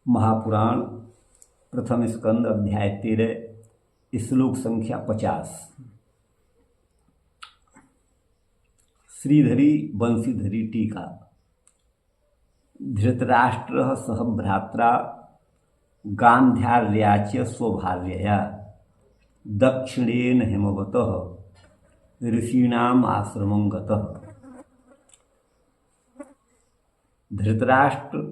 महापुराण प्रथम स्कंद अध्याय 13 श्लोक संख्या 50। श्रीधरी बंशीधरी टीका। धृतराष्ट्र सह भ्रात्रा गांधार्याच्य स्वभार्यया दक्षिणेन हिमवतः ऋषीणाम आश्रमं गतः। धृतराष्ट्र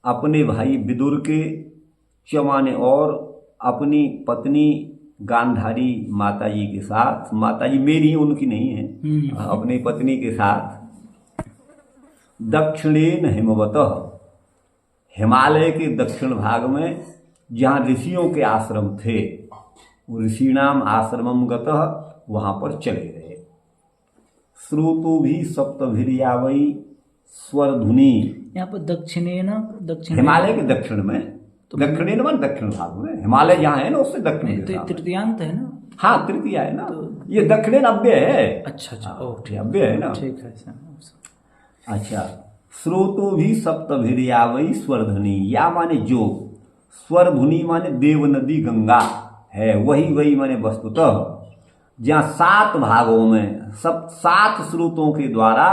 अपने भाई विदुर के चमाने और अपनी पत्नी गांधारी माताजी के साथ, माताजी मेरी उनकी नहीं है, अपनी पत्नी के साथ दक्षिणेन हिमवतः, हिमालय के दक्षिण भाग में जहाँ ऋषियों के आश्रम थे, ऋषिणाम आश्रमं गतः, वहाँ पर चले गए। श्रोतो भी सप्तभिर्यावै स्वरधुनी। यहाँ पर दक्षिणेन, दक्षिण हिमालय के दक्षिण में, तो दक्षिणेन मान दक्षिण भाग में, हिमालय जहाँ है ना उससे दक्षिण। तो तृतीयांत है ना? हाँ तृतीय है ना, तो ये दक्षिणेन अव्यय है। अच्छा अव्यय है ना, ठीक है। अच्छा, श्रोतो भी सप्तभिर्यावै स्वरधुनी, या माने जो, स्वरधुनी माने देव नदी गंगा है, वही माने वस्तुतः जहाँ 7 भागों में, सब 7 स्रोतों के द्वारा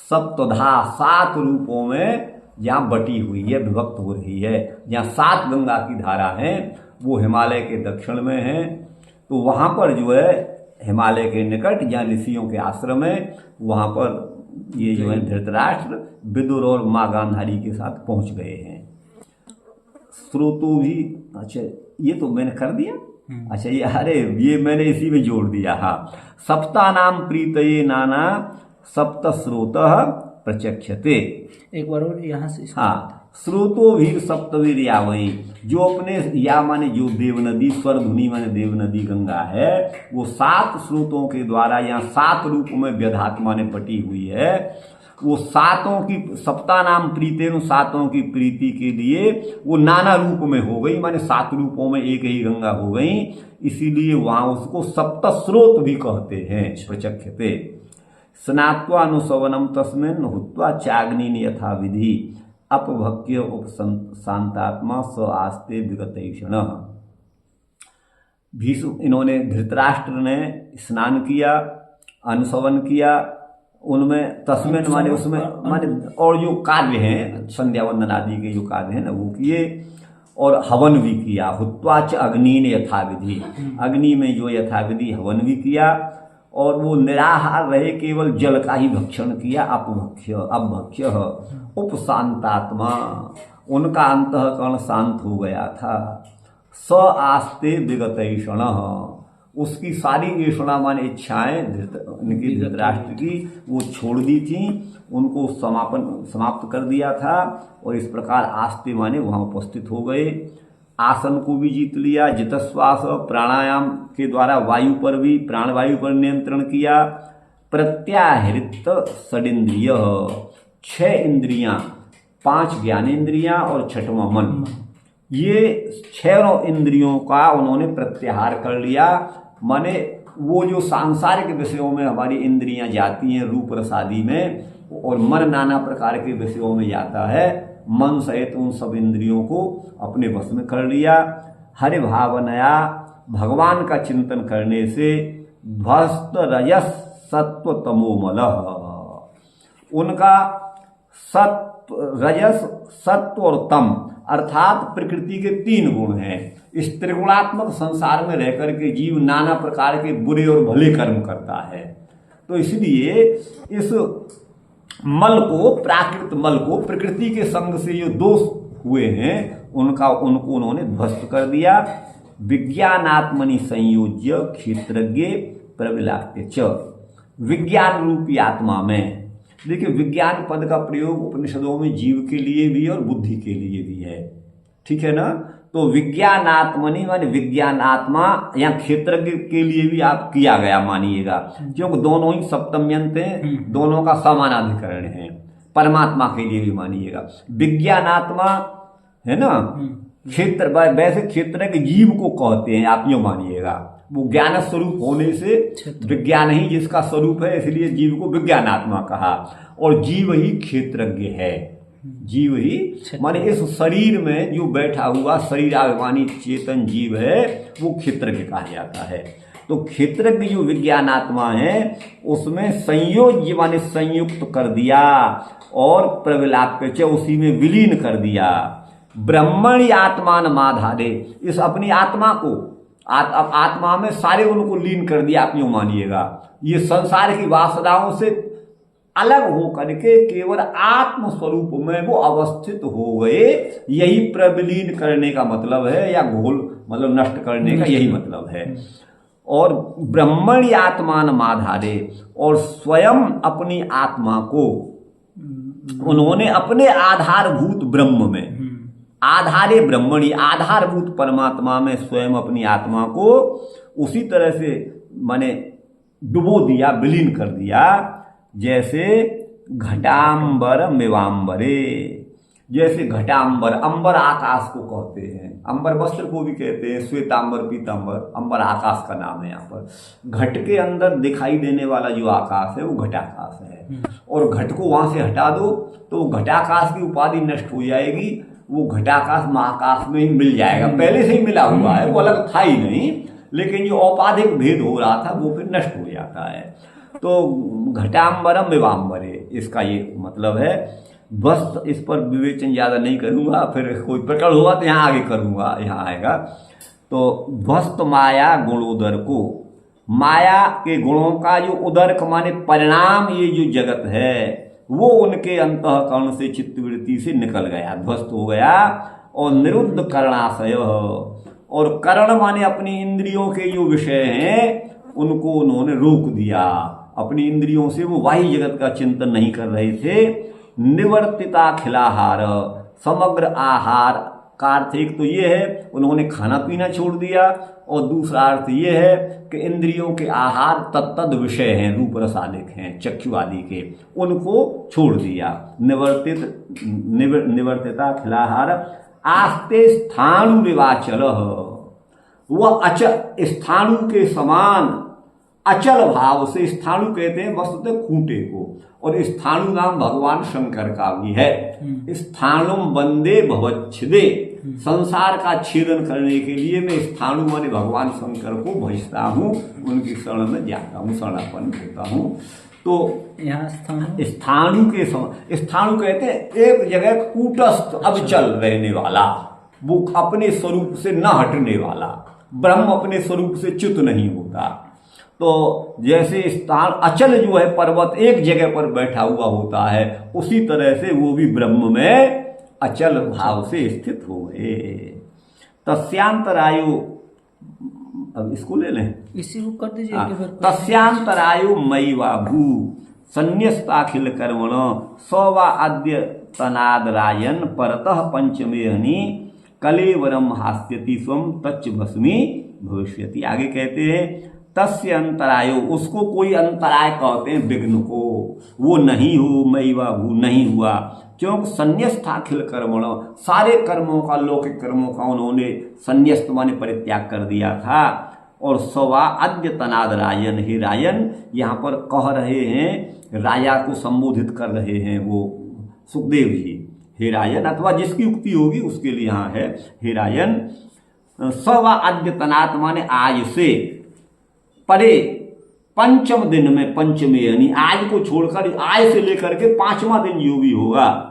सप्तधा 7 रूपों में जहाँ बटी हुई है, विभक्त हो रही है, जहाँ 7 गंगा की धारा है, वो हिमालय के दक्षिण में है। तो वहाँ पर जो है हिमालय के निकट जहाँ ऋषियों के आश्रम है, वहाँ पर ये जो है धृतराष्ट्र विदुर और माँ गांधारी के साथ पहुँच गए हैं। स्रोतो भी, अच्छा ये तो मैंने कर दिया। अच्छा ये, अरे ये मैंने इसी में जोड़ दिया। हाँ, सप्ता नाम प्रीतये नाना सप्त स्रोतः प्रचक्षते। एक बार और यहाँ से। हाँ, स्रोतो भी सप्तवीर्यावै, जो अपने, या माने जो देव नदी, स्वरधुनी माने देव नदी गंगा है, वो 7 स्रोतों के द्वारा यहाँ 7 रूप में व्यधात्मा ने पटी हुई है। वो 7 की, सप्ता नाम प्रीतेन, 7 की प्रीति के लिए वो नाना रूप में हो गई, माने 7 रूपों में एक ही गंगा हो गई, इसीलिए वहां उसको सप्त स्रोत भी कहते हैं। प्रचक्षते स्नात्वानुसवनम तस्मिन् हुत्वा चाग्निन यथा विधि अपभक्य उपशांतात्मा स आस्ते विगतैषण। भीष्म, इन्होंने, धृतराष्ट्र ने स्नान किया, अनुसवन किया, उनमें तस्मिन माने उसमें माने, और जो कार्य हैं संध्या वंदन आदि के जो कार्य हैं ना वो किए, और हवन भी किया। हुत्वाच अग्नि ने यथाविधि, अग्नि में जो यथाविधि हवन भी किया, और वो निराहार रहे, केवल जल का ही भक्षण किया। अपभक्ष्य उपशांतात्मा, उनका अंतःकरण शांत हो गया था। स आस्ते विगतैषण, उसकी सारी ऐषणा माने इच्छाएं उनकी धृतराष्ट्र की वो छोड़ दी थी, उनको समाप्त कर दिया था, और इस प्रकार आस्ते माने वहाँ उपस्थित हो गए। आसन को भी जीत लिया, जितश्वास प्राणायाम के द्वारा वायु पर भी, प्राणवायु पर नियंत्रण किया। प्रत्याहृत षडिंद्रिय, 6 इंद्रियां, 5 ज्ञानेन्द्रियां और 6वां मन, ये 6 इंद्रियों का उन्होंने प्रत्याहार कर लिया। माने वो जो सांसारिक विषयों में हमारी इंद्रियां जाती हैं, रूप रस आदि में, और मन नाना प्रकार के विषयों में जाता है, मन सहित उन सब इंद्रियों को अपने वश में कर लिया। हरि भावनया, भगवान का चिंतन करने से, ध्वस्त रजस सत्व तमोमल, उनका रजस सत्व और तम अर्थात प्रकृति के 3 गुण हैं। इस त्रिगुणात्मक संसार में रहकर के जीव नाना प्रकार के बुरे और भले कर्म करता है, तो इसलिए इस मल को, प्राकृत मल को, प्रकृति के संग से जो दोष हुए हैं उनको उन्होंने ध्वस्त कर दिया। विज्ञानात्मनि संयोज्य क्षेत्रज्ञ प्रविलाप्य च, विज्ञान रूपी आत्मा में। देखिए, विज्ञान पद का प्रयोग उपनिषदों में जीव के लिए भी और बुद्धि के लिए भी है, ठीक है ना। तो विज्ञानात्मनि माने विज्ञानात्मा, या क्षेत्रज्ञ के लिए भी आप किया गया मानिएगा, क्योंकि दोनों ही सप्तम्यंत हैं, दोनों का समानाधिकरण है। परमात्मा के लिए भी मानिएगा, विज्ञानात्मा है ना। क्षेत्र, वैसे क्षेत्रज्ञ जीव को कहते हैं, आप यूँ मानिएगा, वो ज्ञान स्वरूप होने से विज्ञान ही जिसका स्वरूप है, इसलिए जीव को विज्ञानात्मा कहा, और जीव ही क्षेत्रज्ञ है। जीव ही माने इस शरीर में जो बैठा हुआ शरीराभिमानी चेतन जीव है वो क्षेत्रज्ञ कहा जाता है। तो क्षेत्रज्ञ जो विज्ञानात्मा है उसमें संयोज्य माने संयुक्त कर दिया और प्रविलाप्य उसी में विलीन कर दिया। ब्रह्मणि आत्मान माधारे, इस अपनी आत्मा को आत्मा में सारे उनको लीन कर दिया। आप यूं मानिएगा ये संसार की वासनाओं से अलग हो करके केवल आत्म स्वरूप में वो अवस्थित हो गए। यही प्रविलीन करने का मतलब है, या घोल मतलब नष्ट करने का यही मतलब है। और ब्रह्मणि आत्मान माधारे, और स्वयं अपनी आत्मा को उन्होंने अपने आधारभूत ब्रह्म में, आधारे ब्रह्मणि आधारभूत परमात्मा में स्वयं अपनी आत्मा को उसी तरह से माने डुबो दिया, विलीन कर दिया जैसे घटांबर मेवांबरे। जैसे घटांबर, अंबर आकाश को कहते हैं, अंबर वस्त्र को भी कहते हैं, श्वेतांबर पीतांबर, अंबर आकाश का नाम है। यहाँ पर घट के अंदर दिखाई देने वाला जो आकाश है वो घटाकाश है। और घट को वहां से हटा दो तो घटाकाश की उपाधि नष्ट हो जाएगी, वो घटाकाश महाकाश में ही मिल जाएगा। पहले से ही मिला हुआ है, वो अलग था ही नहीं, लेकिन जो औपाधिक भेद हो रहा था वो फिर नष्ट हो जाता है। तो घटांबरम विवांबरे इसका ये मतलब है। बस इस पर विवेचन ज़्यादा नहीं करूँगा, फिर कोई प्रकरण हुआ तो यहाँ आगे करूँगा, यहाँ आएगा। तो ध्वस्त माया गुणोदर को, माया के गुणों का जो उदर्क माने परिणाम ये जो जगत है वो उनके अंतःकरण से चित्तवृत्ति से निकल गया, ध्वस्त हो गया। और निरुद्ध करणाशय, और करण माने अपनी इंद्रियों के जो विषय हैं उनको उन्होंने रोक दिया। अपनी इंद्रियों से वो बाह्य जगत का चिंतन नहीं कर रहे थे। निवर्तिता खिलाहार, समग्र आहार का अर्थ एक तो ये है उन्होंने खाना पीना छोड़ दिया, और दूसरा अर्थ ये है कि इंद्रियों के आहार तत्तद विषय हैं, रूप रसादिक हैं, चक्षु आदि के, उनको छोड़ दिया। निवर्तिता खिलाहार आस्ते स्थाणु विवाचल, वह अचल स्थाणु के समान अचल भाव से, स्थाणु कहते हैं वस्तुतः खूंटे को, और स्थाणु नाम भगवान शंकर का भी है। स्थाणुम वंदे भवच्छिदे, संसार का छेदन करने के लिए मैं स्थाणु माने भगवान शंकर को भजता हूँ, उनकी शरण में जाता हूँ, शरणापन्न होता हूँ। तो यहाँ स्थाणु के समान, स्थाणु कहते हैं एक जगह कूटस्थ अविचल रहने वाला, वो अपने स्वरूप से न हटने वाला। ब्रह्म अपने स्वरूप से च्युत नहीं होता। तो जैसे स्थान अचल जो है पर्वत एक जगह पर बैठा हुआ होता है, उसी तरह से वो भी ब्रह्म में अचल भाव से स्थित हो गए। तस्यांतरायु, अब इसको ले लें, इसी को कर दीजिए। तस्यांतरायु मयि वा भू संन्यस्ताखिल कर्मण सवा अद्य तनादरायन परतः पंचमेहनी कलेवरम हास्यति स्वम तच्च भस्मी भविष्यति। आगे कहते हैं तस्य अंतरायो, उसको कोई अंतराय कहते हैं विघ्न को, वो नहीं हो, मयि वा भू नहीं हुआ, क्योंकि संन्यस्ताखिल कर्मण, सारे कर्मों का, लौकिक कर्मों का उन्होंने संन्यस्त माने परित्याग कर दिया था। और सवा अद्य तनाद रायन, हे रायन, यहाँ पर कह रहे हैं, राजा को संबोधित कर रहे हैं वो सुखदेव जी, हे रायन, अथवा जिसकी युक्ति होगी उसके लिए यहाँ है, हे रायन, सवा अद्य तनात माने आज से, परे पंचम दिन में, पंचमे यानी आज को छोड़कर, आज से लेकर के पांचवा दिन जो भी होगा,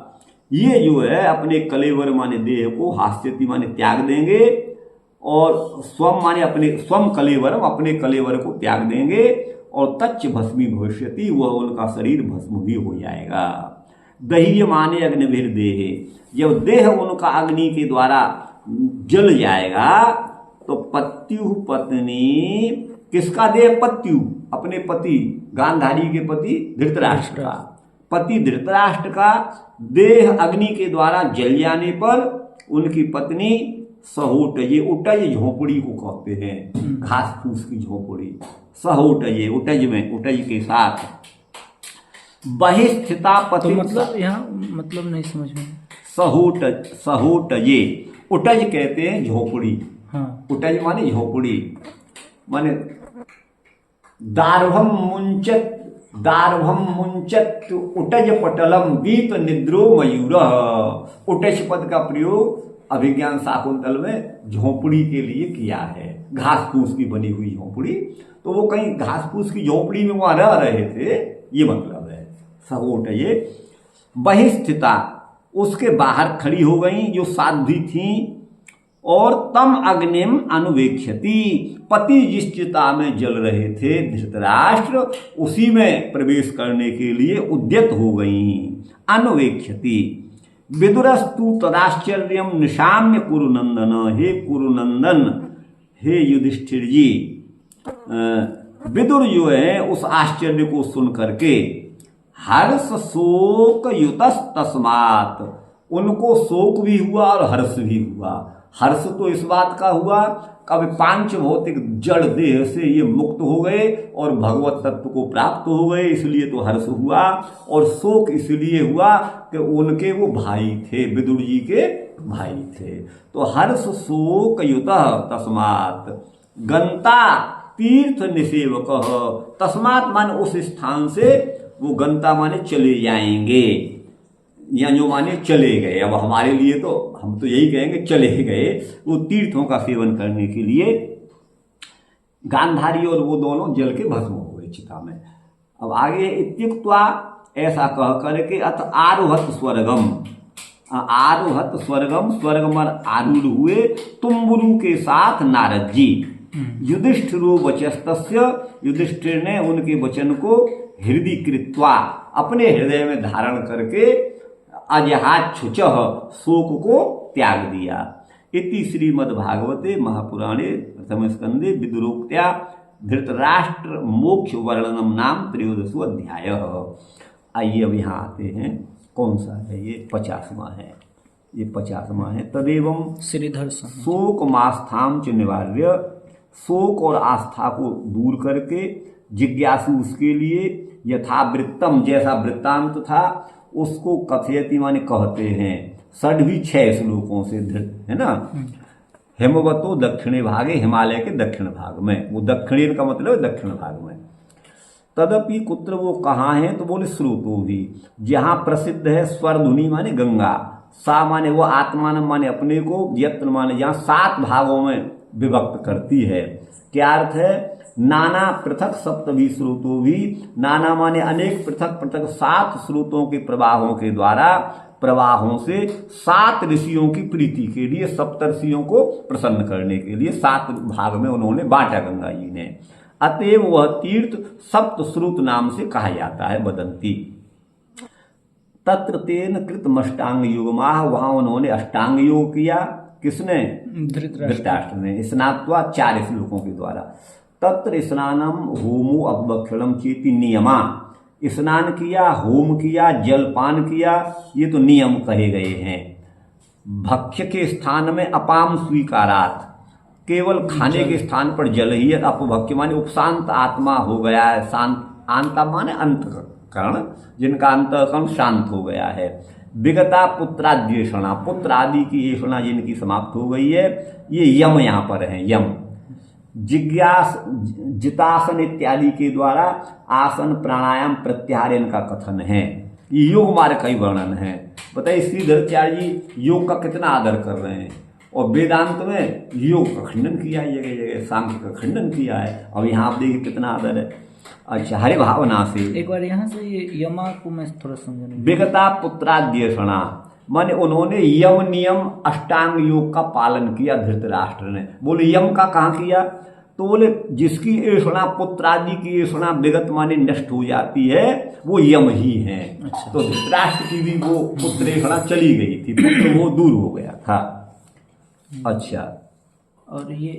ये जो है अपने कलेवर माने देह को, हास्यति माने त्याग देंगे, और स्वम माने अपने स्वम कलेवरम, अपने कलेवर को त्याग देंगे, और तच्च भस्मी भविष्यति, वह उनका शरीर भस्म भी हो जाएगा। दह्य माने अग्निभिर देह, जब देह उनका अग्नि के द्वारा जल जाएगा तो पत्यु पत्नी, किसका देह? पत्यु, अपने पति गांधारी के पति धृतराष्ट्र का, पति धृतराष्ट्र का देह अग्नि के द्वारा जल जाने पर उनकी पत्नी सहोटजे, उटज झोपड़ी को कहते हैं, घास फूस की झोपड़ी, सहोटजे, उटज में, उटज के साथ बहिस्थिता पति। तो मतलब यहाँ मतलब नहीं समझ में। सहोटजे, उटज कहते हैं झोपड़ी। हाँ। उटज माने झोपड़ी, माने दार्भम मुंचत दार्भम मुंचत उटज पटलम बीत निद्रो मयूर। उटज पद का प्रयोग अभिज्ञान शाकुंतल में झोपड़ी के लिए किया है, घास फूस की बनी हुई झोपड़ी। तो वो कहीं घास फूस की झोपड़ी में वहां रह रहे थे, ये मतलब है। सहोट ये बहिस्थिता, उसके बाहर खड़ी हो गई जो साध्वी थी। और तम अग्निम अनुवेक्षति, पति जिस चिता में जल रहे थे धृतराष्ट्र, उसी में प्रवेश करने के लिए उद्यत हो गई। अनुवेक्षति विदुरस्तु तदाश्चर्यम निशाम्य कुरुनंदन। हे कुरुनंदन, हे युधिष्ठिर जी, विदुर जो है उस आश्चर्य को सुन करके हर्ष शोक युतस तस्मात्, उनको शोक भी हुआ और हर्ष भी हुआ। हर्ष तो इस बात का हुआ कब पांच भौतिक जड़ देह से ये मुक्त हो गए और भगवत तत्व को प्राप्त हो गए, इसलिए तो हर्ष हुआ। और शोक इसलिए हुआ कि उनके वो भाई थे, विदुर जी के भाई थे। तो हर्ष शोक युतः तस्मात् गंता तीर्थ निसेवक। तस्मात् माने उस स्थान से वो गंता माने चले जाएंगे, या जो माने चले गए। अब हमारे लिए तो हम तो यही कहेंगे चले गए, वो तीर्थों का सेवन करने के लिए। गांधारी और वो दोनों जल के भस्म हो गए चिता में। अब आगे इत्युक्त्वा, ऐसा कह करके अथ आरोहत स्वर्गम। आरोहत स्वर्गम, स्वर्ग में आरूढ़ हुए तुम्बुरु के साथ नारद जी। युधिष्ठिरो वचस्तस्य, युधिष्ठिर ने उनके वचन को हृदय कृत्वा, अपने हृदय में धारण करके अजहाच्छुच, शोक को त्याग दिया। इति श्रीमद्भागवते महापुराणे प्रथम स्कंदे विदुरोक्त्या धृतराष्ट्र मोक्ष वर्णनम नाम त्रयोदशो अध्याय। आइए अब यहाँ आते हैं, कौन सा है ये? 50वां है, ये 50वां है। तदेवं श्रीधर शोक मास्थाम च निवार्य, शोक और आस्था को दूर करके जिज्ञासु उसके लिए यथावृत्तम, जैसा वृत्तांत था उसको कथयति माने कहते हैं। षड्भी 6 श्लोकों से धृत है ना। हेमवतो दक्षिणे भागे, हिमालय के दक्षिण भाग में, वो दक्षिणेन का मतलब है दक्षिण भाग में। तदपि कुत्र, वो कहाँ है? तो बोले श्रुतो भी, जहाँ प्रसिद्ध है स्वरधुनि माने गंगा, सा माने वो आत्मान माने अपने को, यत्र माने जहाँ 7 भागों में विभक्त करती है। क्या अर्थ है? नाना पृथक सप्तभी स्रोतों भी, नाना माने अनेक पृथक पृथक 7 स्रोतों के प्रवाहों के द्वारा, प्रवाहों से 7 ऋषियों की प्रीति के लिए, सप्तर्षियों को प्रसन्न करने के लिए 7 भाग में उन्होंने बांटा गंगा जी ने। अतएव वह तीर्थ सप्त श्रुत नाम से कहा जाता है, बदंती। तत्र तेन कृतमष्टांग युगमाह, वहां उन्होंने अष्टांग योग किया। किसने? धृतराष्ट्र ने। स्नात्वा 4 श्लोकों के द्वारा। तत्र स्नानम होमो अपभक्षणम चेति नियमा, स्नान किया, होम किया, जलपान किया, ये तो नियम कहे गए हैं। भक्ष्य के स्थान में अपाम स्वीकारात, केवल खाने के स्थान पर जल ही है। अपभक्ष्य माने उपशांत आत्मा हो गया है, शांत, आंता माने अंतःकरण, जिनका अंतःकरण शांत हो गया है। विगता पुत्राद्येषणा, पुत्र आदि की येषणा जिनकी समाप्त हो गई है, ये यम यहाँ पर है। यम जिज्ञास जितासन इत्यादि के द्वारा आसन प्राणायाम प्रत्याहार इनका कथन है। ये योग मार्ग का ही वर्णन है। बताइए श्रीधराचार्य जी योग का कितना आदर कर रहे हैं, और वेदांत में योग का खंडन किया है, जगह जगह सांख्य का खंडन किया है। अब यहाँ आप देखिए कितना आदर है। अच्छा, हरे भावना से एक बार यहाँ से ये यमा को मैं थोड़ा समझा नहीं। विगता पुत्राद्येषणा माने उन्होंने यम नियम अष्टांग योग का पालन किया धृतराष्ट्र ने। बोले यम का कहाँ किया? तो बोले जिसकी ऐषणा, पुत्र आदि की ऐषणा विगत माने नष्ट हो जाती है, वो यम ही है। अच्छा। तो धृतराष्ट्र की भी वो पुत्र ऐषणा चली गई थी, पुत्र वो दूर हो गया था। अच्छा, और ये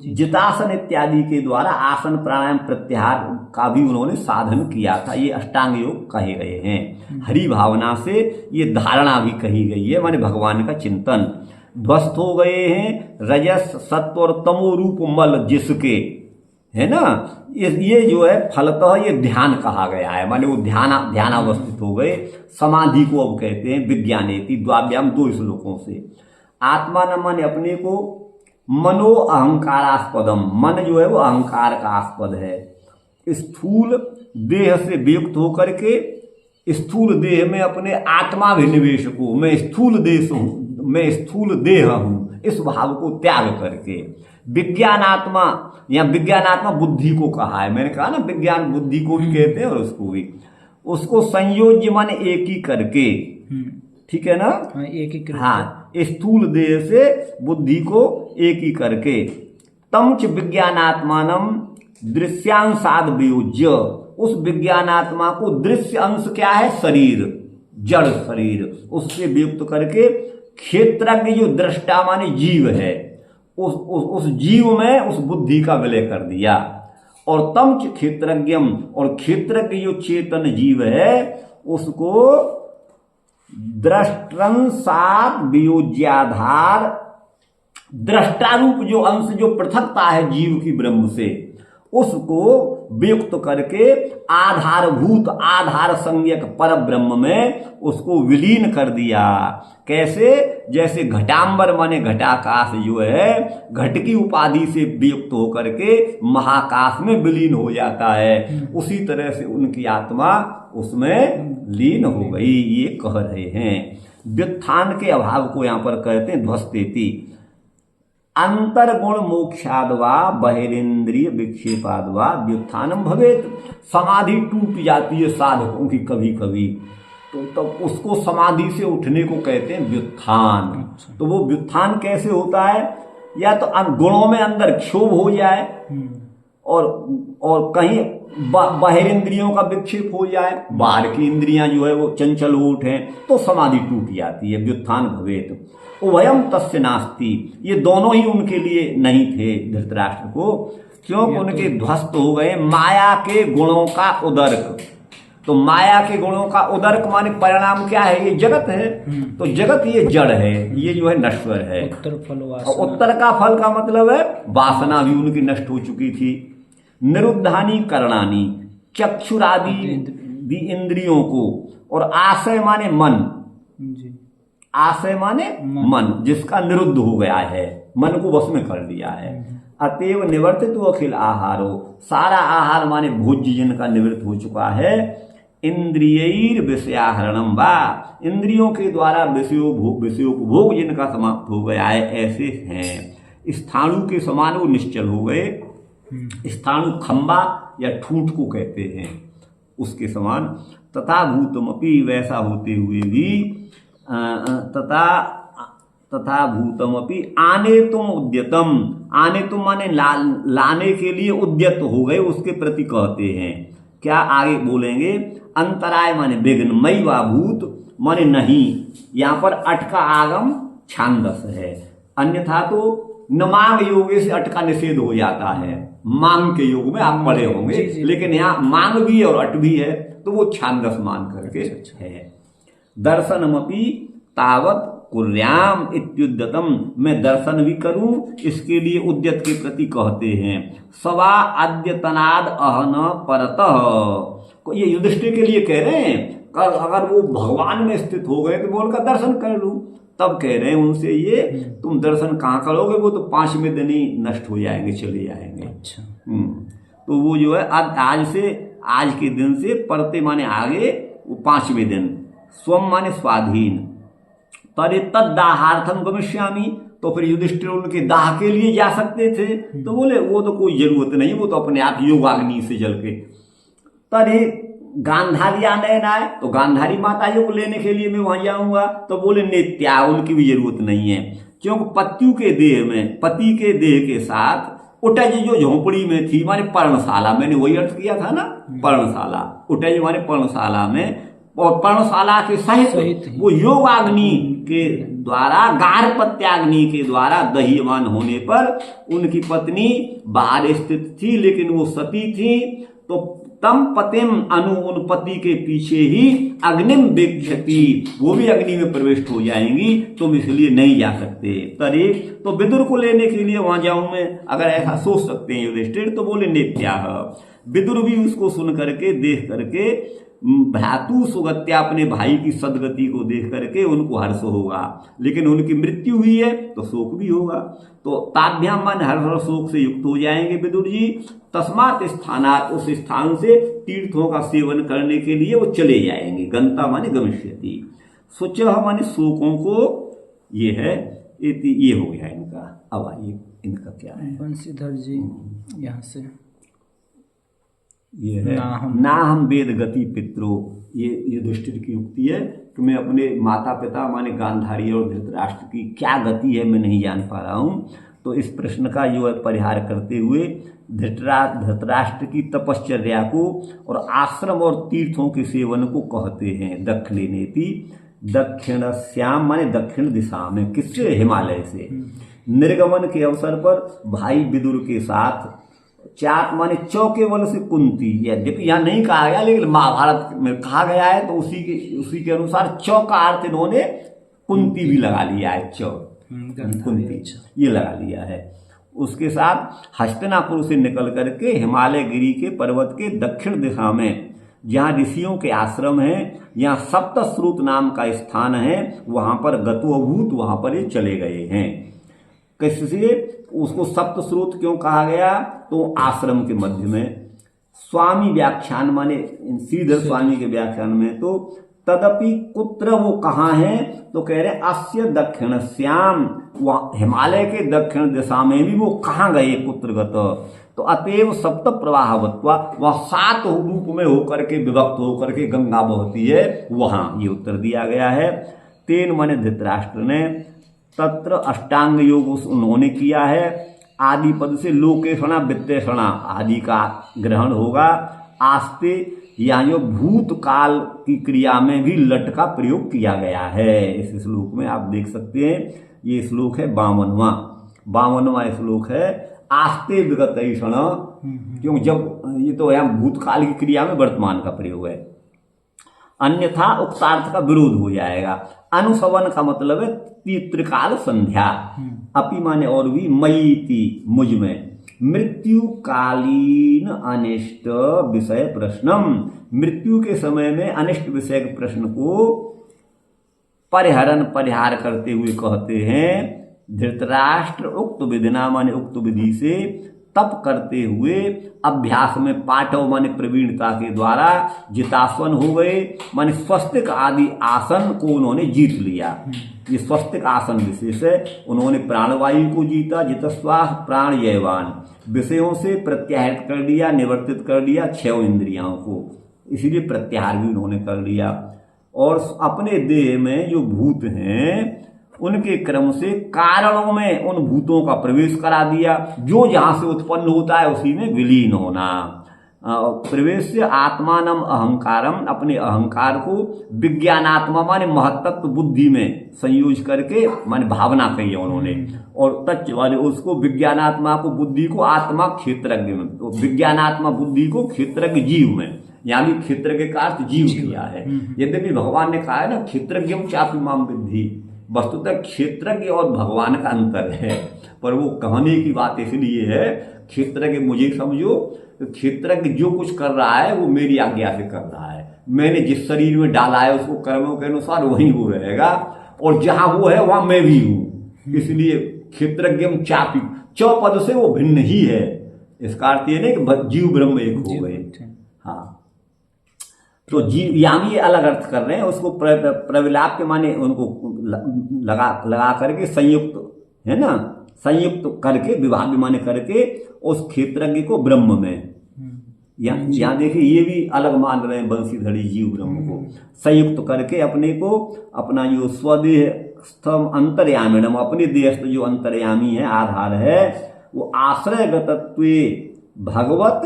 जितासन इत्यादि के द्वारा आसन प्राणायाम प्रत्याहार का भी उन्होंने साधन किया था। ये अष्टांग योग कहे गए हैं। हरि भावना से ये धारणा भी कही गई है, माने भगवान का चिंतन। ध्वस्त हो गए हैं रजस सत्व और तमो रूप मल जिसके, है ना, ये जो है फलतः ये ध्यान कहा गया है, माने वो ध्यानावस्थित हो गए। समाधि को अब कहते हैं विज्ञानेति, द्वाभ्याम 2 श्लोकों से। आत्मा न माने अपने को, मनो अहंकारास्पदम, मन जो है वो अहंकार का आस्पद है। स्थूल देह से वियुक्त होकर के स्थूल देह में अपने आत्माभिनिवेश को, मैं स्थूल देह हूं, इस भाव को त्याग करके विज्ञानात्मा, या विज्ञानात्मा बुद्धि को कहा है, मैंने कहा ना विज्ञान बुद्धि को भी कहते हैं और उसको भी, उसको संयोज्य माने एक ही करके, ठीक है ना, एकीकृत, हाँ, स्थूल देह से बुद्धि को एक ही करके तमच विज्ञानात्मानम दृश्यांशाद वियोज्य, उस विज्ञानात्मा को दृश्य अंश क्या है, शरीर, जड़ शरीर, उससे वियुक्त करके क्षेत्रज्ञ जो दृष्टा माने जीव है, उस जीव में उस बुद्धि का विलय कर दिया। और तम क्षेत्रज्ञम, और क्षेत्रज्ञ जो चेतन जीव है उसको दृष्टंसात वियोज्याधार, दृष्टारूप जो अंश जो पृथकता है जीव की ब्रह्म से, उसको वियुक्त करके आधारभूत आधार संज्ञक पर ब्रह्म में उसको विलीन कर दिया। कैसे, जैसे घटांबर माने घटाकाश जो है घट की उपाधि से वियुक्त होकर के महाकाश में विलीन हो जाता है, उसी तरह से उनकी आत्मा उसमें लीन हो गई, ये कह रहे हैं। व्युत्थान के अभाव को यहां पर कहते हैं ध्वस्तेति। अंतर्गुण मोक्षादवा बहिरेंद्रिय विक्षेपादवा व्युत्थानम भवेत। समाधि टूट जाती है साधकों की कभी कभी, तो तब उसको समाधि से उठने को कहते हैं व्युत्थान। तो वो व्युत्थान कैसे होता है, या तो गुणों में अंदर क्षोभ हो जाए और कहीं बाहरेंद्रियों का विक्षेप हो जाए, बाहर की इंद्रियां जो है वो चंचल हो उठे, तो समाधि टूट जाती है, व्युत्थान भवेत। उभयम तस्य नास्ति, ये दोनों ही उनके लिए नहीं थे धृतराष्ट्र को, क्योंकि उनके ध्वस्त हो गए माया के गुणों का उदर्क। तो माया के गुणों का उदर्क माने परिणाम क्या है, ये जगत है, तो जगत ये जड़ है, ये जो है नश्वर है। उत्तर का फल का मतलब है वासना भी उनकी नष्ट हो चुकी थी। निरुद्धानी करणानी, चक्षुरादि इंद्रियों को, और आशय माने मन, आशय माने मन जिसका निरुद्ध हो गया है, मन को वश में कर लिया है। अतएव निवर्तित अखिल आहारो, सारा आहार माने भोज्य जिनका निवृत्त हो चुका है। इंद्रियर विषयाहरणम वा, इंद्रियों के द्वारा विषयोपभोग जिनका समाप्त हो गया है, ऐसे हैं। स्थाणु के समान वो निश्चल हो गए। स्थाणु खंबा या ठूंठ को कहते हैं, उसके समान। तथा भूतमपि, वैसा होते हुए भी तथा भूतमपि आने तुम उद्यतम, आने तुम माने लाने के लिए उद्यत हो गए, उसके प्रति कहते हैं। क्या आगे बोलेंगे, अंतराय माने विघ्न, मई वा भूत माने नहीं, यहां पर अट का आगम छांदस है। अन्यथा तो न मांग योग से अट का निषेध हो जाता है, मांग के योग में आप पढ़े होंगे, लेकिन यहाँ मांग भी है और अट भी है, तो वो छांदस मान करके है। दर्शनमपि तावत कुर्याम इत्युद्यतम, मैं दर्शन भी करूं, इसके लिए उद्यत के प्रति कहते हैं। सवा अद्यतनाद अहन परतः, ये युधिष्ठिर के लिए कह रहे हैं। अगर वो भगवान में स्थित हो गए तो वो उनका दर्शन कर लूं, तब कह रहे हैं उनसे ये तुम दर्शन कहाँ करोगे, वो तो 5वें दिन ही नष्ट हो जाएंगे, चले जाएंगे। अच्छा। तो वो जो है आज के दिन से परते माने आगे, वो 5वें दिन। स्वम माने स्वाधीन, तरे तद दाहार्थम गमिष्यामि, तो फिर युधिष्ठिर उनके दाह के लिए जा सकते थे, तो बोले वो तो कोई जरूरत नहीं, वो तो अपने आप योगाग्नि से जल के। तरे गांधारी आनयन आए, तो गांधारी माता जी को लेने के लिए मैं वहां जाऊंगा, तो बोले नित्या, उनकी भी जरूरत नहीं है, क्योंकि पतियों के देह में, पति के देह के साथ उटज जो झोंपड़ी में थी माने पर्णशाला, मैंने वही अर्थ किया था ना, पर्णशाला, उटज माने पर्णशाला में, और पर्णशाला के सहित वो योगाग्नि के द्वारा, गार्हपत्याग्नि के द्वारा दह्यमान होने पर उनकी पत्नी बाहर स्थित थी, लेकिन वो सती थी, तो तम पतिम अनु, उन पति के पीछे ही अग्निम विक्षति, वो भी अग्नि में प्रविष्ट हो जाएंगी, तुम इसलिए नहीं जा सकते। तरे तो विदुर को लेने के लिए वहां जाऊं मैं, अगर ऐसा सोच सकते हैं युधिष्ठिर, तो बोले नित्या। विदुर भी उसको सुन करके, देख करके भ्रातु सुगत्या, अपने भाई की सदगति को देख करके उनको हर्ष होगा, लेकिन उनकी मृत्यु हुई है तो शोक भी होगा। तो ताभ्याम मान हर्ष और शोक से युक्त हो जाएंगे विदुर जी। तस्मात् स्थानात्, उस स्थान से तीर्थों का सेवन करने के लिए वो चले जाएंगे। गंता माने गमिष्यति, सोचह माने शोकों को, ये है ये हो गया इनका। अब आइए इनका क्या है। बंशीधर जी यहाँ से ये है ना हम वेद गति पितरो, ये युधिष्ठिर की युक्ति है कि मैं अपने माता पिता माने गांधारी और धृतराष्ट्र की क्या गति है मैं नहीं जान पा रहा हूँ। तो इस प्रश्न का जो है परिहार करते हुए धृतराष्ट्र की तपश्चर्या को और आश्रम और तीर्थों के सेवन को कहते हैं दक्षिणेति। दक्षिणश्याम माने दक्षिण दिशा में, किससे? हिमालय से। निर्गमन के अवसर पर भाई विदुर के साथ चाक माने चौके बल से कुंती, यद्यपि यहाँ नहीं कहा गया लेकिन महाभारत में कहा गया है, तो उसी के अनुसार चौ का अर्थ इन्होंने कुंती भी लगा लिया है। चौ कुंती ये लगा लिया है। उसके साथ हस्तिनापुर से निकल करके हिमालय गिरी के पर्वत के दक्षिण दिशा में जहाँ ऋषियों के आश्रम है, यहाँ सप्तस्रोत नाम का स्थान है, वहां पर गतोभूत, वहां पर ये चले गए हैं। कैसे उसको सप्तस्रोत क्यों कहा गया? तो आश्रम के मध्य में स्वामी व्याख्यान माने श्रीधर स्वामी के व्याख्यान में तो तदपि कुत्र, वो कहाँ है? तो कह रहे अस्य दक्षिणश्याम, वह हिमालय के दक्षिण दिशा में भी वो कहाँ गए कुत्रगत? तो अतएव सप्त प्रवाहवत्वा, वह 7 रूप में होकर के विभक्त होकर के गंगा बहती है, वहां ये उत्तर दिया गया है। तेन माने धृतराष्ट्र ने तत्र अष्टांग योग उन्होंने किया है। आदि पद से लोकेशणा वित्तेषणा आदि का ग्रहण होगा। आस्ते या जो भूतकाल की क्रिया में भी लट का प्रयोग किया गया है। इस श्लोक में आप देख सकते हैं, ये श्लोक है 52वां श्लोक है। आस्ते विगतैषण, क्योंकि जब ये तो यहाँ भूतकाल की क्रिया में वर्तमान का प्रयोग है, अन्यथा उक्तार्थ का विरोध हो जाएगा। अनुसवन का मतलब है त्रिकाल संध्या। अपि माने और भी, मयीति मुझ में, मृत्यु कालीन अनिष्ट विषय प्रश्नम, मृत्यु के समय में अनिष्ट विषय के प्रश्न को परिहार करते हुए कहते हैं धृतराष्ट्र उक्त विधिना माने उक्त विधि से तप करते हुए अभ्यास में पाठव माने प्रवीणता के द्वारा जितास्वन हो गए, माने स्वस्तिक आदि आसन को उन्होंने जीत लिया। ये स्वस्तिक आसन विशेष है, उन्होंने प्राणवायु को जीता। जितस्वा प्राण यवान, विषयों से प्रत्याहृत कर दिया, निवर्तित कर दिया 6 इंद्रियों को, इसीलिए प्रत्याहार भी उन्होंने कर लिया। और अपने देह में जो भूत हैं उनके क्रम से कारणों में उन भूतों का प्रवेश करा दिया, जो जहां से उत्पन्न होता है उसी में विलीन होना। प्रवेश से आत्मानम अहंकारम, अपने अहंकार को विज्ञानात्मा माने महत्त्व बुद्धि में संयोज करके माने भावना कही है उन्होंने, और तच्च वाले उसको विज्ञानात्मा को बुद्धि को आत्मा क्षेत्रज्ञ में, तो विज्ञानात्मा बुद्धि को क्षेत्रज्ञ जीव में, यहाँ भी क्षेत्रज्ञ का अर्थ जीव किया है। यद्यपि भगवान ने कहा है ना क्षेत्रज्ञ चापि माम विद्धि, वस्तुतः क्षेत्रज्ञ और भगवान का अंतर है, पर वो कहने की बात इसलिए है क्षेत्रज्ञ मुझे समझो, क्षेत्रज्ञ जो कुछ कर रहा है वो मेरी आज्ञा से कर रहा है, मैंने जिस शरीर में डाला है उसको कर्मों के अनुसार वहीं वो रहेगा, और जहां वो है वहां मैं भी हूं। इसलिए क्षेत्रज्ञ चापी, चौपद से वो भिन्न ही है। इसका अर्थ ये नहीं कि जीव ब्रह्म एक हो गए। हाँ, तो जीव यहाँ भी अलग अर्थ कर रहे हैं, उसको प्रविलाप के माने उनको लगा करके संयुक्त है ना, संयुक्त करके विभाग माने करके उस क्षेत्रज्ञ को ब्रह्म में, यहाँ देखिए ये भी अलग मान रहे हैं बंशीधरी जीव ब्रह्म को संयुक्त करके अपने को, अपना जो स्वदेह स्थम अंतर्यामिणम, अपने देहस्थ जो अंतर्यामी है आधार है, वो आश्रयगतत्व भगवत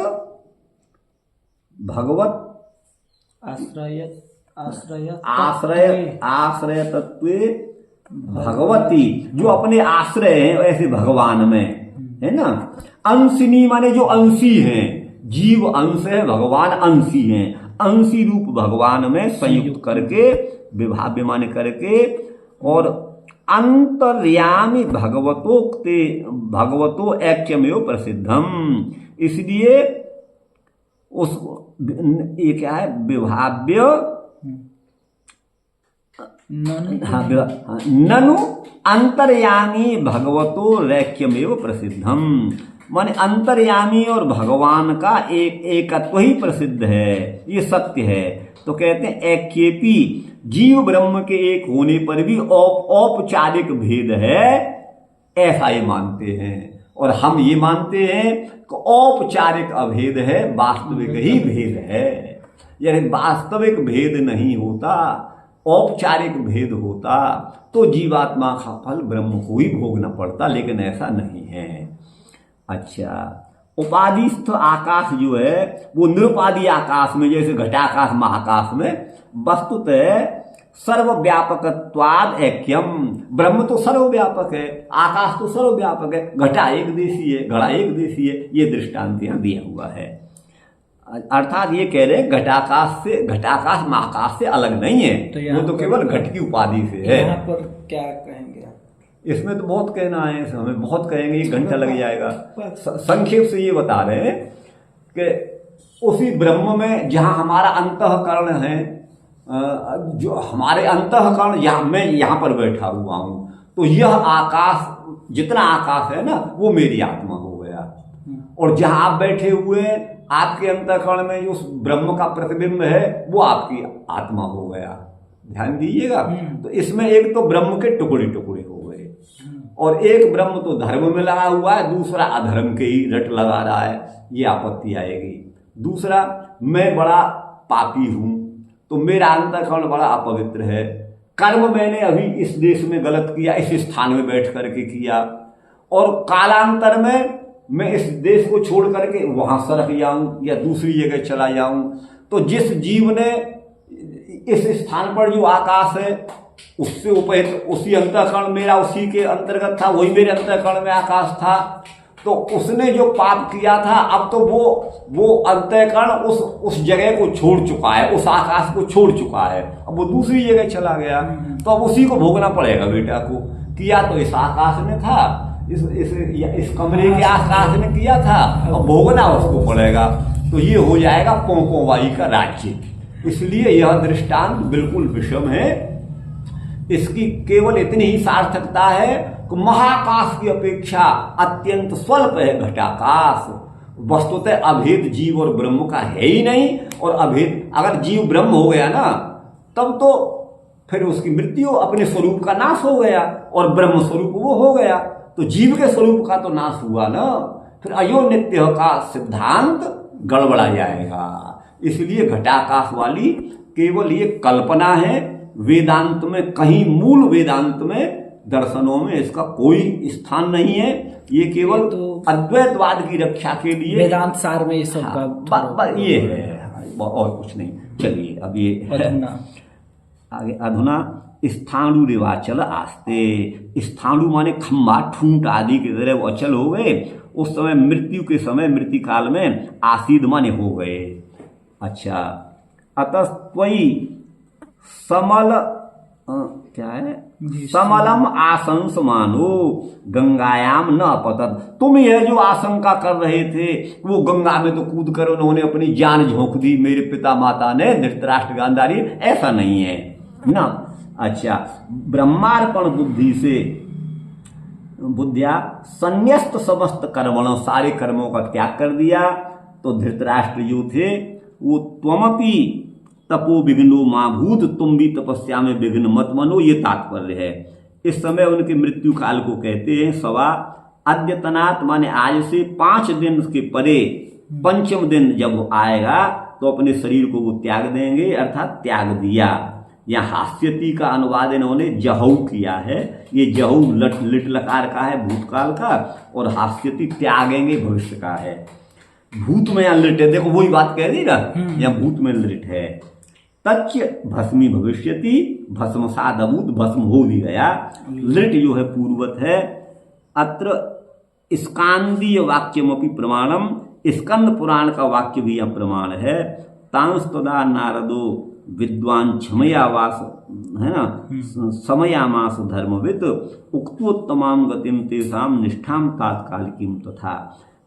आश्रय तत्व भगवती, जो अपने आश्रय हैं ऐसे भगवान में है ना। अंशिनी माने जो अंशी हैं, जीव अंश है, भगवान अंशी हैं, अंशी रूप भगवान में संयुक्त करके विभाव्य माने करके, और अंतर्यामी भगवतो ऐक्यमेव प्रसिद्धम, इसलिए उस ये क्या है, विभाव्य ननु अंतर्यामी भगवतो रैक्यमेव प्रसिद्धम, माने अंतर्यामी और भगवान का एकत्व ही प्रसिद्ध है, ये सत्य है। तो कहते हैं ऐक्येपि, जीव ब्रह्म के एक होने पर भी औपचारिक भेद है, ऐसा ये मानते हैं। और हम ये मानते हैं कि औपचारिक अभेद है, वास्तविक ही भेद है। यानी वास्तविक भेद नहीं होता, औपचारिक भेद होता तो जीवात्मा का फल ब्रह्म को ही भोगना पड़ता, लेकिन ऐसा नहीं है। अच्छा, उपाधिस्थ आकाश जो है वो निरुपाधि आकाश में, जैसे घटाकाश महाकाश में वस्तुतः सर्वव्यापकत्वाद ऐक्यम, ब्रह्म तो सर्वव्यापक है, आकाश तो सर्वव्यापक है, घटा एक देशी है, घड़ा एक देशी है, ये दृष्टांत यहाँ दिया हुआ है। अर्थात ये कह रहे घटाकाश महाकाश से अलग नहीं है, तो वो तो केवल घट की उपाधि से है। यहाँ पर क्या कहेंगे आप? इसमें तो बहुत कहना है, हमें बहुत कहेंगे, 1 घंटा लग जाएगा। संक्षेप से ये बता रहे हैं कि उसी ब्रह्म में जहाँ हमारा अंतःकरण है, जो हमारे अंतःकरण, मैं यहाँ पर बैठा हुआ हूँ, तो यह आकाश, जितना आकाश है ना, वो मेरी आत्मा हो गया। और जहाँ आप बैठे हुए आपके अंतःकरण में जो उस ब्रह्म का प्रतिबिंब है, वो आपकी आत्मा हो गया। ध्यान दीजिएगा। तो इसमें एक तो ब्रह्म के टुकड़े टुकड़े हो गए, और एक ब्रह्म तो धर्म में लगा हुआ है, दूसरा अधर्म के ही रट लगा रहा है, ये आपत्ति आएगी। दूसरा, मैं बड़ा पापी हूं तो मेरा अंतःकरण बड़ा अपवित्र है, कर्म मैंने अभी इस देश में गलत किया, इस स्थान में बैठ करके किया, और कालांतर में मैं इस देश को छोड़ करके वहां सरक जाऊं या दूसरी जगह चला जाऊं। तो जिस जीव ने इस स्थान पर जो आकाश है उससे उपहित, उसी अंतःकरण मेरा उसी के अंतर्गत था, वही मेरे अंतःकरण में आकाश था, तो उसने जो पाप किया था, अब तो वो अंतःकरण उस जगह को छोड़ चुका है, उस आकाश को छोड़ चुका है, अब वो दूसरी जगह चला गया, तो अब उसी को भोगना पड़ेगा। बेटा को किया तो इस आकाश में था, इस कमरे के आकाश में किया था, अब भोगना उसको पड़ेगा। तो ये हो जाएगा पोंपोवाई का राज्य। इसलिए यह दृष्टांत बिल्कुल विषम है। इसकी केवल इतनी ही सार्थकता है कि महाकाश की अपेक्षा अत्यंत स्वल्प है घटाकाश। वस्तुतः अभेद जीव और ब्रह्म का है ही नहीं, और अभेद, अगर जीव ब्रह्म हो गया ना, तब तो फिर उसकी मृत्यु, अपने स्वरूप का नाश हो गया, और ब्रह्म स्वरूप वो हो गया, तो जीव के स्वरूप का तो नाश हुआ ना, फिर अयोनित्य का सिद्धांत गड़बड़ा जाएगा। इसलिए घटाकाश वाली केवल ये कल्पना है, वेदांत में कहीं, मूल वेदांत में, दर्शनों में इसका कोई स्थान नहीं है। ये केवल तो अद्वैतवाद की रक्षा के लिए वेदांत सार में ये सब ये है, और कुछ नहीं। चलिए अब ये आगे, अधुना स्थाणु रिवाचल आस्ते। स्थाणु माने खम्बा, ठूंठ आदि की तरह वो अचल हो गए। उस समय मृत्यु के समय, मृत्यु काल में आसीद माने हो गए। अच्छा, अतस्त्वयि समल क्या है, समलम आशंस मानो गंगायाम न अपतत। तुम यह जो आशंका कर रहे थे, वो गंगा में तो कूद कर उन्होंने अपनी जान झोंक दी, मेरे पिता माता ने, धृतराष्ट्र गांधारी, ऐसा नहीं है ना। अच्छा, ब्रह्मार्पण बुद्धि से, बुद्धिया संन्यस्त समस्त कर्मणों, सारे कर्मों का त्याग कर दिया। तो धृतराष्ट्र जो थे वो त्वमपि तपो विघ्नो मां भूत, तुम भी तपस्या में विघ्न मत मनो, ये तात्पर्य है। इस समय उनके मृत्यु काल को कहते हैं सवा अद्यतनात्, माने आज से 5 दिन के परे, 5वें दिन जब आएगा तो अपने शरीर को वो त्याग देंगे, अर्थात त्याग दिया। यहाँ हास्यति का अनुवाद इन्होंने जहऊ किया है। ये जहऊ लिट लकार का है, भूतकाल का, और हास्यति त्यागेंगे भविष्य का है। भूत में यहाँ लिट है, देखो वही बात कह दी ना, यहाँ भूत में लिट है। तच्च भस्मी भविष्यति, भस्मसाद अभूत, भस्म हो भी गया। लिट जो है पूर्वत है। अत्र स्कांदीय वाक्यमपि प्रमाणम, स्कंद पुराण का वाक्य भी यह प्रमाण है। तांस्तदा नारदो विद्वान क्षमयावास, है ना, समयामास धर्मविद उक्तोत्तमाम गतिम तेसाम निष्ठाम तात्कालिकीम तथा।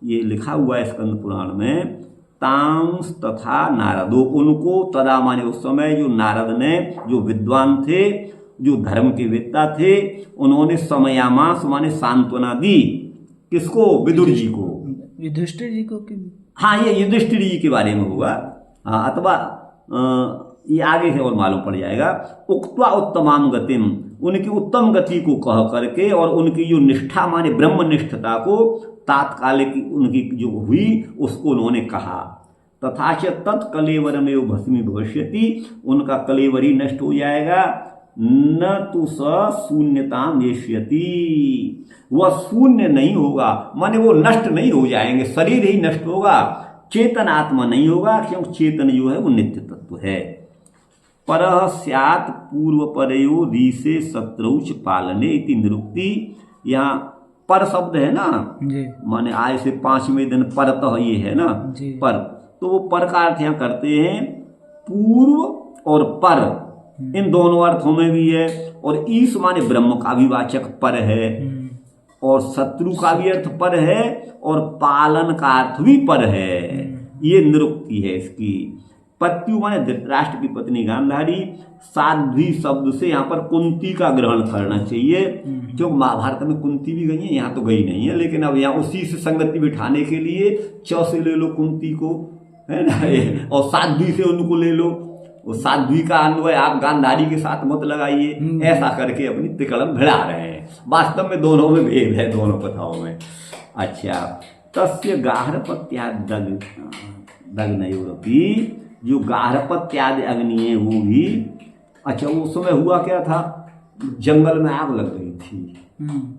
ये लिखा हुआ है स्कंद पुराण में तांस तथा नारदो, उनको तदा माने उस समय जो नारद ने, जो विद्वान थे, जो धर्म के वेत्ता थे, उन्होंने समयामास माने सांत्वना दी। किसको? विदुर जी को। युधिष्ठिर जी को हाँ, ये युधिष्ठिर जी के बारे में होगा। हाँ, अथवा ये आगे से और मालूम पड़ जाएगा। उक्त्वा उत्तमाम गतिम, उनकी उत्तम गति को कह करके और उनकी जो निष्ठा माने ब्रह्मनिष्ठता को तात्कालिक उनकी जो हुई उसको उन्होंने कहा। तथा च तत्कलेवरमेव भस्मी भविष्यति, उनका कलेवर ही नष्ट हो जाएगा। न तु स शून्यता नेष्यति, वह शून्य नहीं होगा, माने वो नष्ट नहीं हो जाएंगे, शरीर ही नष्ट होगा, चेतन आत्मा नहीं होगा, क्योंकि चेतन जो है वो नित्य तत्व है। परः स्यात् पूर्व परयो रीसे शत्रुच पालने इति निरुक्ति। यहाँ पर शब्द है ना जी, माने आय से 5वें दिन परतः ये है ना जी। पर, तो वो पर का अर्थ यहाँ करते हैं पूर्व और पर, इन दोनों अर्थों में भी है। और ईश माने ब्रह्म का भी वाचक पर है, और शत्रु का भी अर्थ पर है, और पालन का अर्थ भी पर है। ये निरुक्ति है इसकी। पत्यु माने धृतराष्ट्र की पत्नी गांधारी। साध्वी शब्द से यहाँ पर कुंती का ग्रहण करना चाहिए, क्योंकि महाभारत में कुंती भी गई है, यहाँ तो गई नहीं है, लेकिन अब यहाँ उसी से संगति बिठाने के लिए च से ले लो कुंती को, है ना, और साध्वी से उनको ले लो। वो साध्वी का अन्वय आप गांधारी के साथ मत लगाइए, ऐसा करके अपनी तिकड़म भिड़ा रहे हैं। वास्तव में दोनों में भेद है, दोनों कथाओं में। अच्छा, तस्य गार्हपत्यादि दग्नयोरपि, जो गार्हपत्यादि अग्नि है वो भी। अच्छा, उस समय हुआ क्या था, जंगल में आग लग गई थी,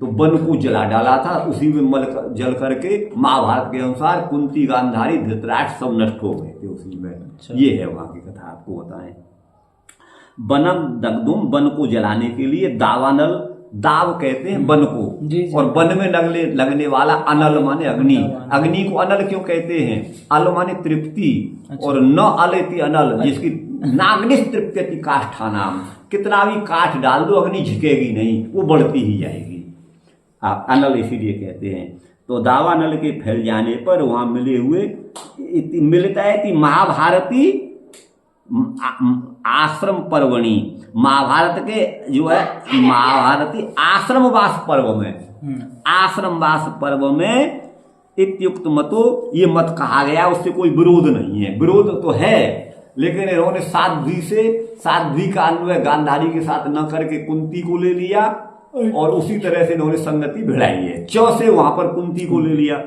तो वन को जला डाला था, उसी में जल करके महाभारत के अनुसार कुंती गांधारी धृतराष्ट्र सब नष्ट हो गए थे उसी में। अच्छा। ये है वहां की कथा, आपको बताएं। बनम दग्धुम, वन को जलाने के लिए दावानल, दाव कहते हैं वन को, जी, जी। और वन में लगने वाला अनल माने अग्नि। अग्नि को अनल क्यों कहते हैं? अल माने तृप्ति, और न अलेति अनल, जिसकी नाग्निश तृप्यति काष्ठानाम, कितना भी काठ डाल दो अग्नि झिकेगी नहीं, वो बढ़ती ही जाएगी। आप अनल इसीलिए कहते हैं। तो दावानल के फैल जाने पर वहां मिले हुए मिलता है कि महाभारती आश्रम पर्वणी, महाभारत के जो है महाभारती आश्रमवास पर्व में, आश्रमवास पर्व में इत्युक्त मतो, ये मत कहा गया, उससे कोई विरोध नहीं है। विरोध तो है, लेकिन इन्होंने साध्वी का अन्वय गांधारी के साथ न करके कुंती को ले लिया, और उसी तरह से इन्होंने संगति भिड़ाई है। च से वहां पर कुंती को ले लिया।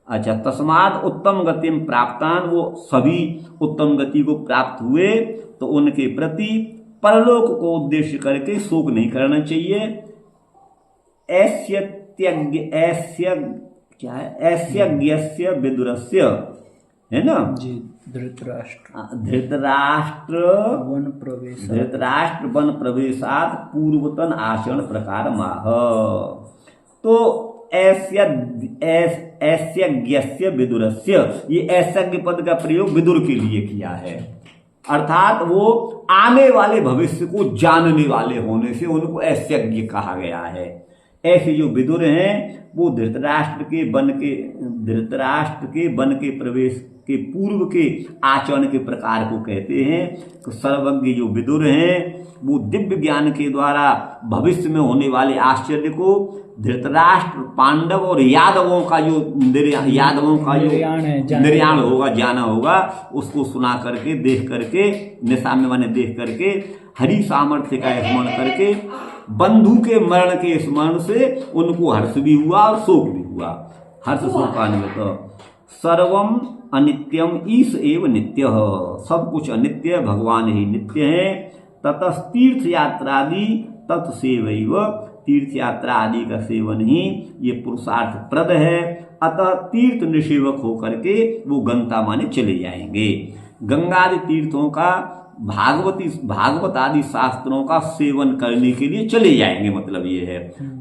अच्छा, तस्माद उत्तम गतिम प्राप्तान, वो सभी उत्तम गति को प्राप्त हुए, तो उनके प्रति परलोक को उद्देश्य करके शोक नहीं करना चाहिए। ऐस्य विदुरस्य, है ना जी, धृतराष्ट्र वन प्रवेशात पूर्वतन आचरण प्रकार माह। तो ऐस्य विदुरस्य, ये ऐस्य पद का प्रयोग विदुर के लिए किया है, अर्थात वो आने वाले भविष्य को जानने वाले होने से उनको ऐश्यज्ञ कहा गया है। ऐसे जो विदुर हैं वो धृतराष्ट्र के वन के प्रवेश के पूर्व के आचरण के प्रकार को कहते हैं। तो सर्वज्ञ जो विदुर हैं वो दिव्य ज्ञान के द्वारा भविष्य में होने वाले आश्चर्य को धृतराष्ट्र, पांडव और यादवों का जो निर्याण होगा, जाना होगा, उसको सुना करके, देख करके, निशा में माने देख करके, हरि सामर्थ्य का स्मरण करके, बंधु के मरण के स्मरण से उनको हर्ष भी हुआ और शोक भी हुआ। हर्ष शोकान्वित। सर्वम अनित्यम ईश एव नित्य, सब कुछ अनित्य, भगवान ही नित्य है। ततः तीर्थ यात्रादि तत्सेवैव, तीर्थ यात्रा आदि का सेवन ही ये पुरुषार्थ प्रद है। अतः तीर्थ निषेवक होकर के वो गंता माने चले जाएंगे। गंगादि तीर्थों का, भागवत आदि शास्त्रों का सेवन करने के लिए चले जाएंगे, मतलब ये है।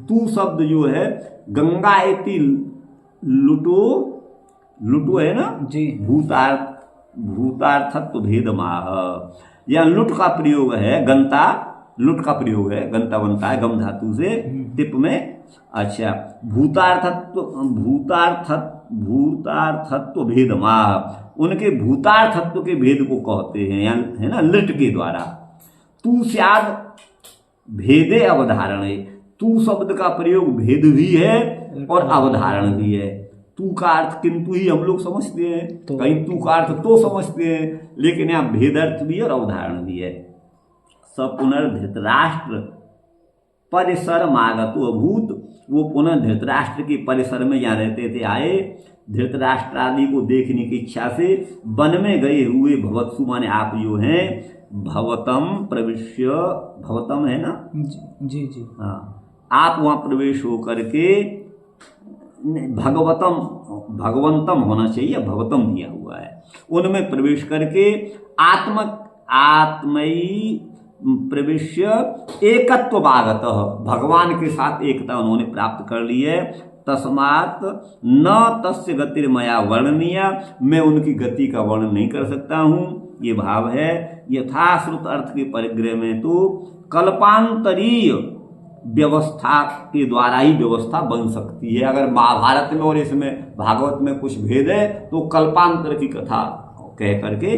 तू शब्द जो है गंगा इति लुटो है ना जी, भूतार्थत्व भेद माह, या लुट का प्रयोग है गंता लुट का प्रयोग है, गंता बनता है गम धातु से, टिप में। अच्छा, भूतार्थत्व भेदमा, उनके भूतार्थत्व के भेद को कहते हैं, है ना, लिट के द्वारा। तू स्याद भेदे अवधारणे, तू शब्द का प्रयोग भेद भी है और अवधारण भी है। तू का अर्थ किंतु ही हम लोग समझते हैं, कहीं तू का अर्थ तो समझते हैं, लेकिन यहाँ भेद अर्थ भी है और अवधारण भी है। स पुनर्धृतराष्ट्र परिसर मागतो अभूत, वो पुनः धृतराष्ट्र के परिसर में यहाँ रहते थे आए, धृतराष्ट्र आदि को देखने की इच्छा से वन में गए हुए भवत्सु माने आप जो हैं, भवतम प्रविश्य, भवतम है ना, जी जी, हाँ, आप वहाँ प्रवेश हो करके, भगवंतम होना चाहिए, भवतम दिया हुआ है, उनमें प्रवेश करके आत्मयी प्रविश्य एकत्व बागत, भगवान के साथ एकता उन्होंने प्राप्त कर ली है। तस्मात् न तस्य गतिर्मया वर्णनीय, मैं उनकी गति का वर्णन नहीं कर सकता हूँ, ये भाव है। यथाश्रुत अर्थ के परिग्रह में तो कल्पांतरीय व्यवस्था के द्वारा ही व्यवस्था बन सकती है। अगर महाभारत में और इसमें भागवत में कुछ भेद है तो कल्पांतर की कथा कह करके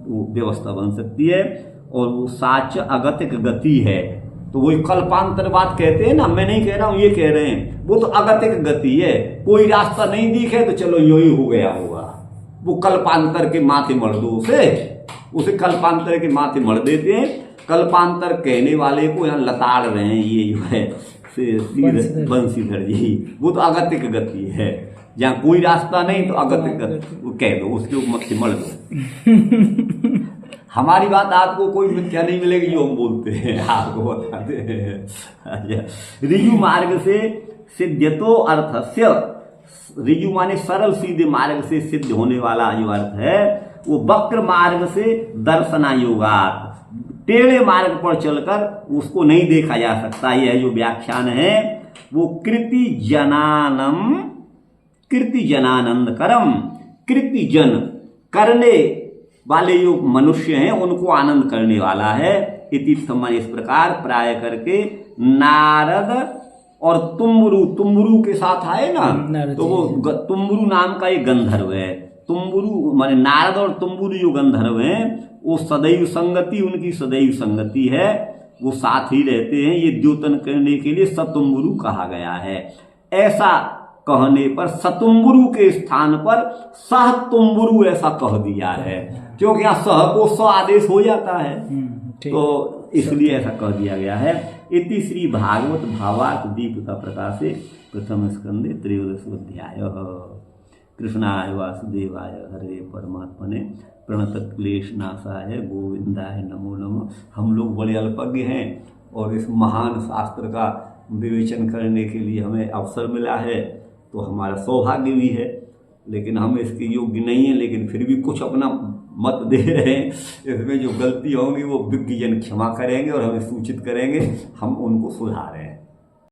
वो व्यवस्था बन सकती है। और वो साच अगतिक गति है, तो वही कल्पांतर बात कहते हैं ना, मैं नहीं कह रहा हूँ, ये कह रहे हैं, वो तो अगतिक गति है। कोई रास्ता नहीं दिखे तो चलो यही हो गया होगा, वो कल्पांतर के माथे मर दो उसे कल्पांतर के माथे मर देते हैं। कल्पांतर कहने वाले को यहाँ लताड़ रहे हैं, ये जो है बंसीधर जी, वो तो अगतिक गति है। जहाँ कोई रास्ता नहीं तो अगतिक गति वो कह दो, उसके ऊपर मर दो। हमारी बात आपको कोई मिथ्या नहीं मिलेगी जो हम बोलते हैं, आपको बताते हैं। अच्छा, ऋजु मार्ग से सिद्ध्यतो अर्थस्य, ऋजु माने सरल सीधे मार्ग से सिद्ध होने वाला जो अर्थ है, वो वक्र मार्ग से दर्शनायोगात, टेढ़े मार्ग पर चलकर उसको नहीं देखा जा सकता। यह जो व्याख्यान है वो कृति जनानंद करम, कृति जन करने वाले जो मनुष्य हैं उनको आनंद करने वाला है। इति समान इस प्रकार प्राय करके नारद और तुम्बुरु के साथ आए ना, तो वो तुम्बुरु नाम का एक गंधर्व है। तुम्बुरु माने नारद और तुम्बुरु जो गंधर्व हैं वो सदैव संगति, उनकी सदैव संगति है, वो साथ ही रहते हैं। ये द्योतन करने के लिए सतुम्बुरु कहा गया है। ऐसा कहने पर सतुम्बुरु के स्थान पर सह तुम्बुरु ऐसा कह दिया है, क्योंकि यहाँ सह को स आदेश हो जाता है, तो इसलिए ऐसा कह दिया गया है। इति श्री भागवत भावार्थ दीपिका प्रकाशे प्रथम स्कंदे त्रयोदश अध्याय। कृष्णाय वासुदेवाय हरे परमात्मने प्रणत क्लेश नाशाय गोविंदाय नमो नमः। हम लोग बड़े अल्पज्ञ हैं और इस महान शास्त्र का विवेचन करने के लिए हमें अवसर मिला है, तो हमारा सौभाग्य भी है, लेकिन हम इसके योग्य नहीं हैं, लेकिन फिर भी कुछ अपना मत दे रहे हैं। इसमें जो गलती होंगी वो विज्ञजन क्षमा करेंगे और हमें सूचित करेंगे, हम उनको सुधारें।